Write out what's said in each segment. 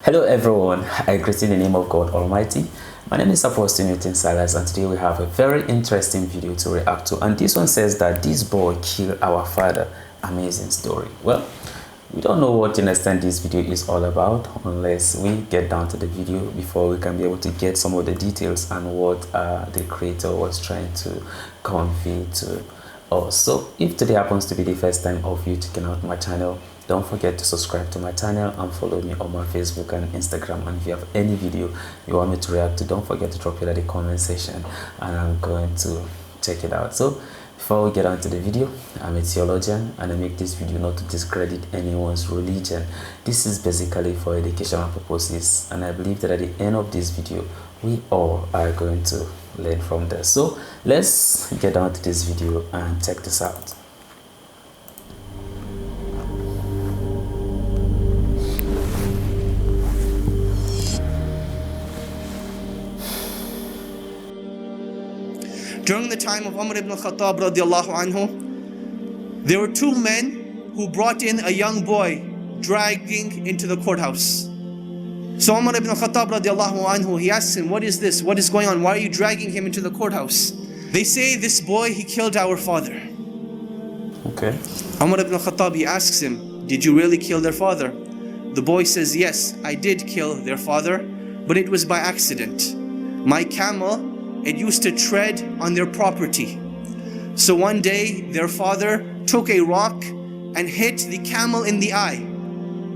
Hello everyone, I greet in the name of God Almighty. My name is Apostle Silas, and today we have a very interesting video to react to. And this one says that this boy killed our father. Amazing story. Well, we don't know what in extent this video is all about unless we get down to the video before we can be able to get some of the details and what the creator was trying to convey to us. So if today happens to be the first time of you checking out my channel, don't forget to subscribe to my channel and follow me on my Facebook and Instagram. And if you have any video you want me to react to, don't forget to drop it at the comment section and I'm going to check it out. So before we get on to the video, I'm a theologian and I make this video not to discredit anyone's religion. This is basically for educational purposes, and I believe that at the end of this video we all are going to learn from this. So let's get on to this video and check this out. During the time of Umar ibn al-Khattab radiallahu anhu, there were two men who brought in a young boy dragging into the courthouse. So Umar ibn al-Khattab radiallahu anhu, he asks him, what is this? What is going on? Why are you dragging him into the courthouse? They say, this boy, he killed our father. Okay. Umar ibn al-Khattab, he asks him, did you really kill their father? The boy says, yes, I did kill their father, but it was by accident. My camel, it used to tread on their property. So one day their father took a rock and hit the camel in the eye.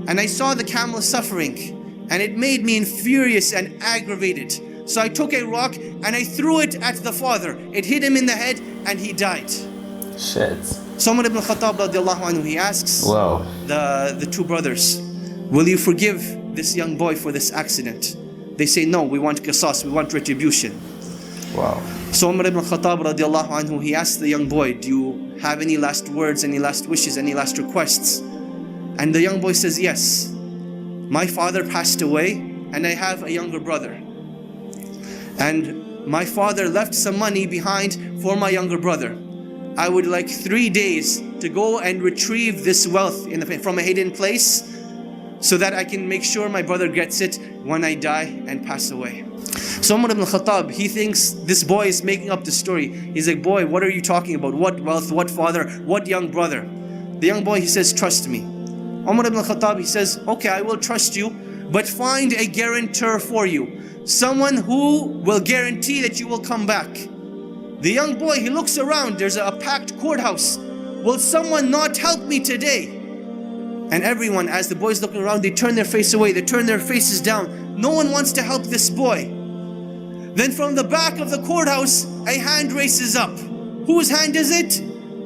And I saw the camel suffering and it made me furious and aggravated. So I took a rock and I threw it at the father. It hit him in the head and he died. Shit. So Umar ibn al-Khattab radiallahu anhu, he asks Wow. the two brothers, will you forgive this young boy for this accident? They say, no, we want qisas, we want retribution. Wow. So Umar ibn al-Khattab radiallahu anhu, he asked the young boy, do you have any last words, any last wishes, any last requests? And the young boy says, yes. My father passed away and I have a younger brother. And my father left some money behind for my younger brother. I would like 3 days to go and retrieve this wealth from a hidden place so that I can make sure my brother gets it when I die and pass away. So Umar ibn al-Khattab, he thinks this boy is making up the story. He's like, boy, what are you talking about? What wealth, what father, what young brother? The young boy, he says, trust me. Umar ibn al-Khattab, he says, okay, I will trust you, but find a guarantor for you. Someone who will guarantee that you will come back. The young boy, he looks around, there's a packed courthouse. Will someone not help me today? And everyone, as the boys looking around, they turn their face away, they turn their faces down. No one wants to help this boy. Then from the back of the courthouse, a hand races up. Whose hand is it?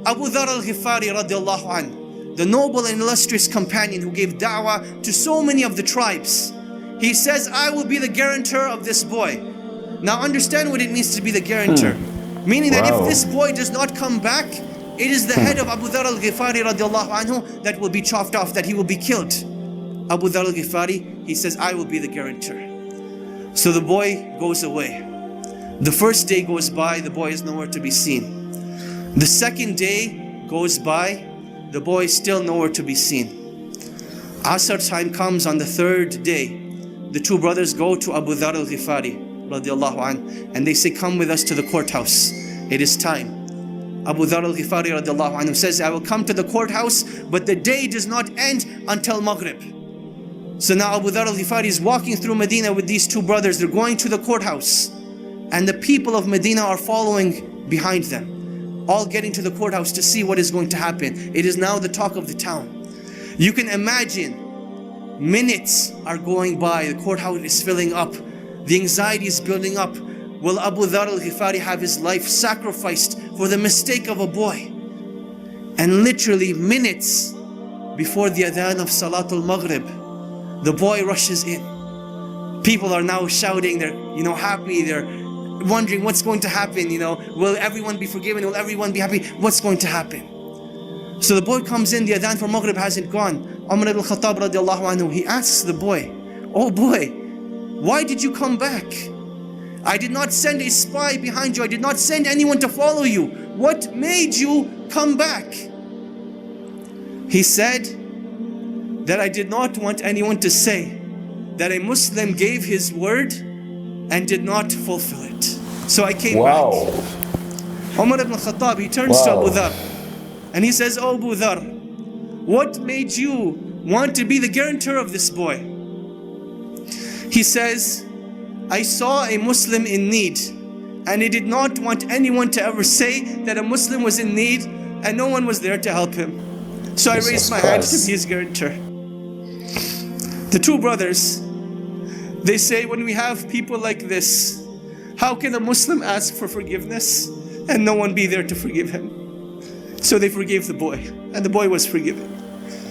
Abu Dharr al-Ghifari radiallahu anh, the noble and illustrious companion who gave da'wah to so many of the tribes. He says, I will be the guarantor of this boy. Now understand what it means to be the guarantor. Meaning that if this boy does not come back, it is the head of Abu Dharr al-Ghifari radiallahu anhu that will be chopped off, that he will be killed. Abu Dharr al-Ghifari, he says, I will be the guarantor. So the boy goes away. The first day goes by, the boy is nowhere to be seen. The second day goes by, the boy is still nowhere to be seen. Asr time comes on the third day. The two brothers go to Abu Dharr al-Ghifari radiallahu anh, and they say, come with us to the courthouse. It is time. Abu Dharr al-Ghifari radiallahu anhu says, I will come to the courthouse, but the day does not end until Maghrib. So now Abu Dharr al-Ghifari is walking through Medina with these two brothers. They're going to the courthouse. And the people of Medina are following behind them, all getting to the courthouse to see what is going to happen. It is now the talk of the town. You can imagine, minutes are going by, the courthouse is filling up. The anxiety is building up. Will Abu Dharr al-Ghifari have his life sacrificed for the mistake of a boy? And literally minutes before the adhan of Salatul Maghrib, the boy rushes in. People are now shouting, they're happy, they're wondering what's going to happen, will everyone be forgiven, will everyone be happy, what's going to happen? So the boy comes in, the adhan for Maghrib hasn't gone. Umar ibn al-Khattab radiallahu anhu, he asks the boy, oh boy, why did you come back? I did not send a spy behind you, I did not send anyone to follow you. What made you come back? He said that I did not want anyone to say that a Muslim gave his word and did not fulfill it. So I came Wow. back. Umar ibn Khattab, he turns to Wow. Abu Dhar and he says, "Oh Abu Dhar, what made you want to be the guarantor of this boy?" He says, "I saw a Muslim in need, and I did not want anyone to ever say that a Muslim was in need and no one was there to help him. So I raised my hand to be his guarantor." The two brothers, they say, when we have people like this, how can a Muslim ask for forgiveness and no one be there to forgive him? So they forgave the boy, and the boy was forgiven.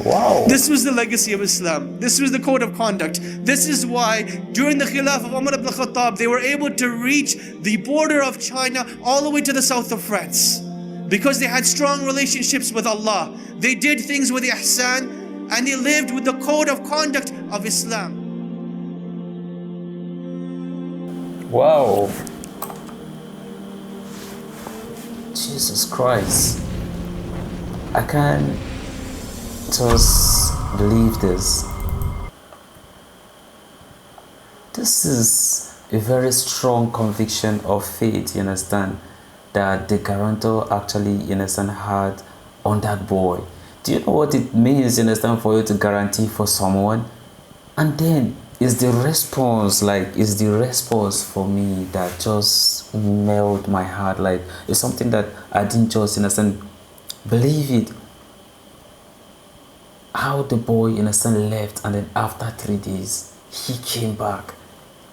Wow. This was the legacy of Islam. This was the code of conduct. This is why during the Khilaf of Umar ibn Khattab, they were able to reach the border of China all the way to the south of France. Because they had strong relationships with Allah. They did things with ihsan, and they lived with the code of conduct of Islam. Wow. Jesus Christ. I can't just believe this. This is a very strong conviction of faith, you understand, that the guarantor actually, you understand, had on that boy. Do you know what it means, you understand, for you to guarantee for someone? And then is the response for me that just melt my heart. Like, it's something that I didn't just, you understand, believe it. How the boy, you understand, left, and then after 3 days he came back,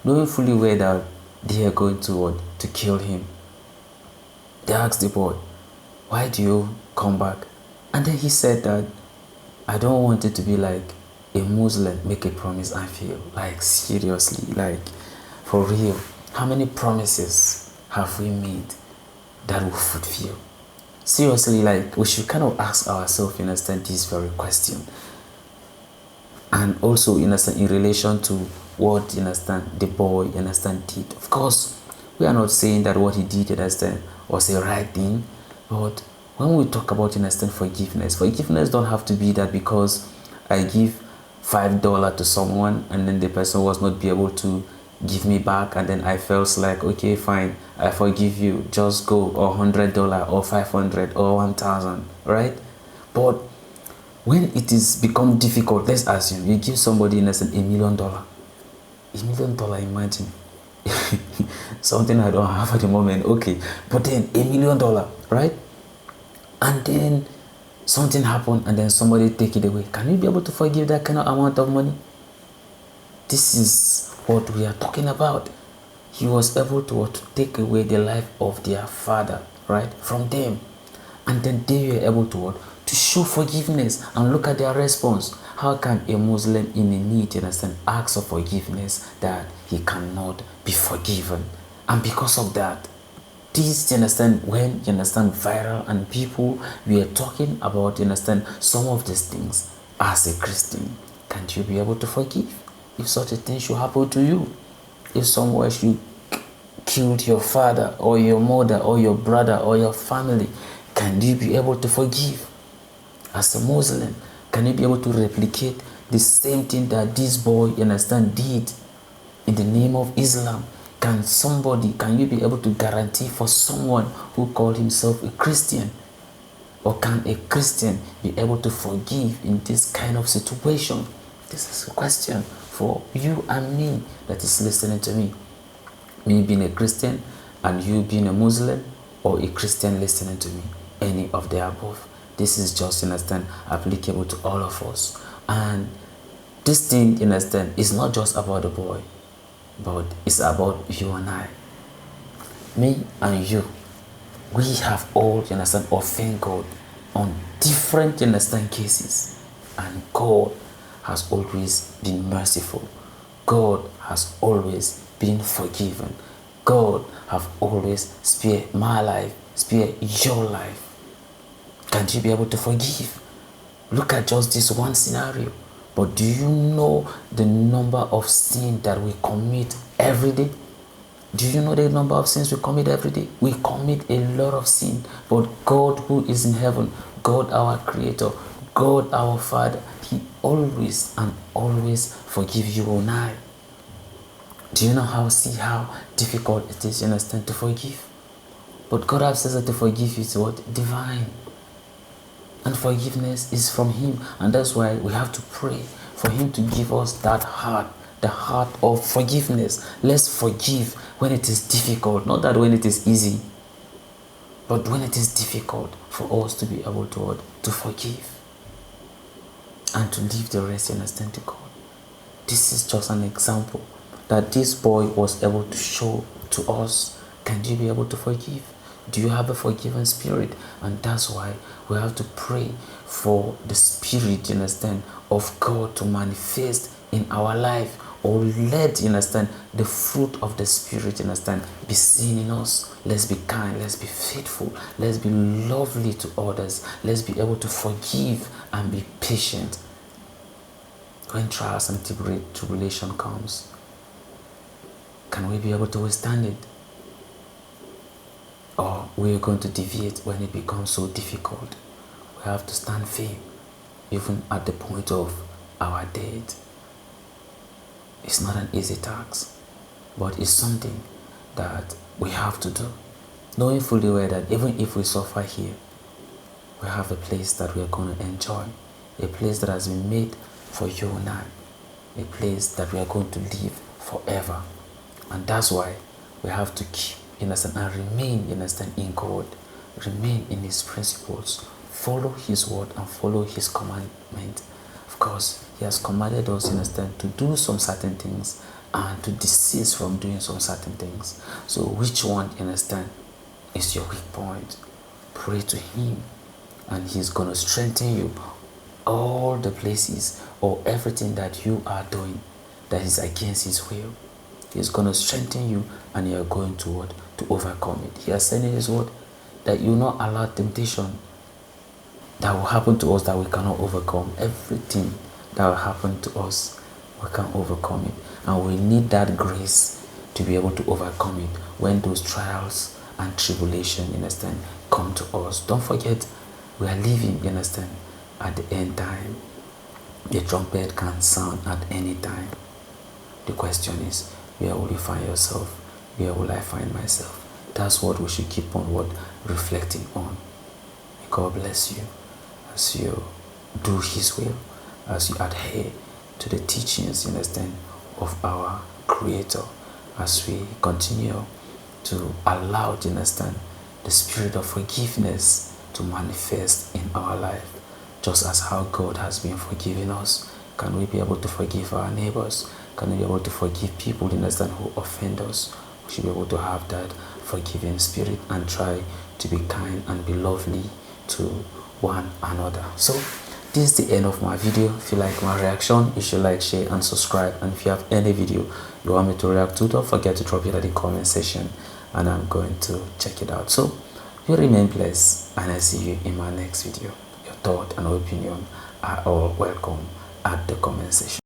knowing fully well that they are going to kill him. They asked the boy, "Why do you come back?" And then he said that, "I don't want it to be like a Muslim make a promise and fail." Like, seriously, like, for real, how many promises have we made that we fulfill? Seriously, like, we should kind of ask ourselves, you understand, this very question. And also, you understand, in relation to what, you understand, the boy, you understand, did. Of course, we are not saying that what he did, you understand, was the right thing. But when we talk about, you understand, forgiveness don't have to be that because I give $5 to someone and then the person was not be able to give me back, and then I felt like, okay, fine, I forgive you, just go, or $100 or 500 or 1,000, right? But when it is become difficult, let's assume you give somebody in essence $1 million. $1 million, imagine. Something I don't have at the moment, okay, but then $1 million, right? And then something happened and then somebody take it away. Can you be able to forgive that kind of amount of money? This is what we are talking about. He was able to take away the life of their father, right, from them. And then they were able to show forgiveness, and look at their response. How can a Muslim in a need, you understand, ask for forgiveness that he cannot be forgiven? And because of that, this, you understand, when, you understand, viral, and people, we are talking about, you understand, some of these things. As a Christian, can't you be able to forgive if such a thing should happen to you? If someone should killed your father or your mother or your brother or your family, can you be able to forgive? As a Muslim, can you be able to replicate the same thing that this boy, you understand, did in the name of Islam? Can you be able to guarantee for someone who called himself a Christian? Or can a Christian be able to forgive in this kind of situation? This is a question for you and me that is listening to me. Me being a Christian and you being a Muslim, or a Christian listening to me, any of the above. This is just, you understand, applicable to all of us. And this thing, you understand, is not just about the boy, but it's about you and I. Me and you, we have all, you understand, offended God on different, you understand, cases. And God has always been merciful. God has always been forgiven. God have always spared my life, spared your life. Can't you be able to forgive? Look at just this one scenario. But do you know the number of sins that we commit every day? Do you know the number of sins we commit every day? We commit a lot of sin. But God who is in heaven, God our Creator, God our Father, He always and always forgive you and I. Do you know see how difficult it is, you understand, to forgive? But God has said that to forgive is what? Divine. And forgiveness is from Him. And that's why we have to pray for Him to give us that heart, the heart of forgiveness. Let's forgive when it is difficult, not that when it is easy, but when it is difficult for us to be able to forgive and to leave the rest, you understand, to God. This is just an example that this boy was able to show to us. Can you be able to forgive? Do you have a forgiving spirit? And that's why we have to pray for the spirit, you understand, of God to manifest in our life, or let, you understand, the fruit of the spirit, you understand, be seen in us. Let's be kind, let's be faithful, let's be lovely to others, let's be able to forgive and be patient. When trials and tribulation comes, can we be able to withstand it? Or we are going to deviate when it becomes so difficult? We have to stand firm, even at the point of our death. It's not an easy task, but it's something that we have to do, knowing fully well that even if we suffer here, we have a place that we are going to enjoy, a place that has been made for you and I, a place that we are going to live forever. And that's why we have to keep, you understand, and remain, you understand, in God, remain in His principles, follow His word and follow His commandment. Of course, He has commanded us, you understand, to do some certain things and to desist from doing some certain things. So which one, you understand, is your weak point? Pray to Him and He's going to strengthen you. All the places or everything that you are doing that is against His will, He's going to strengthen you, and you are going to overcome it. He has said in His word that you will not allow temptation that will happen to us that we cannot overcome. Everything that will happen to us, we can overcome it. And we need that grace to be able to overcome it when those trials and tribulation, you understand, come to us. Don't forget, we are living, you understand, at the end time. The trumpet can sound at any time. The question is, where will you find yourself? Where will I find myself? That's what we should keep on reflecting on. May God bless you as you do His will, as you adhere to the teachings, you understand, of our Creator, as we continue to allow, you understand, the spirit of forgiveness to manifest in our life, just as how God has been forgiving us. Can we be able to forgive our neighbors? Can we be able to forgive people, you understand, who offend us? We should be able to have that forgiving spirit and try to be kind and be lovely to one another. So this is the end of my video. If you like my reaction, you should like, share and subscribe. And if you have any video you want me to react to, don't forget to drop it at the comment section and I'm going to check it out. So you remain blessed, and I see you in my next video. Your thought and opinion are all welcome at the comment section.